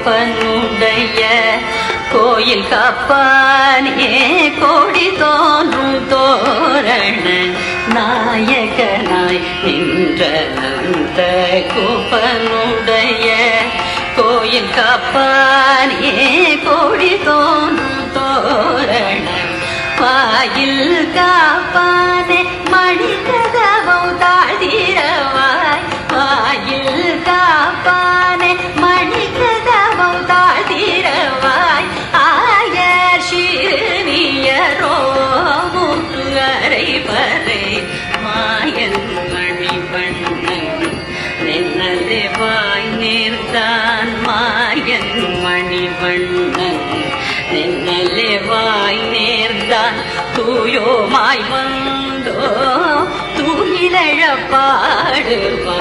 கூப்பனுடைய கோயில் காப்பானே கோடி தோன்றும் தோரண நாயகனாய் நின்ற அந்த கூப்பனுடைய கோயில் காப்பானே கோடி தோன்றும் தோரண வாயில் காப்பானே மணிக்கதவம் தாழ்த்திரவாய் வாயில் காப்பானே மணிக்கதவம் தாழ்த்திரவாய் ஆயர் சிறுமியரோ முத்து அறைவரை மாயன் மணிவண்ணன் நின்னலே வாய் நேர்ந்தான் மாயன் மணிவண்ணன் நின்னலே வாய் நேர்ந்தான் தூயோமாய் வந்தோ தூயிலழ பாடுவான்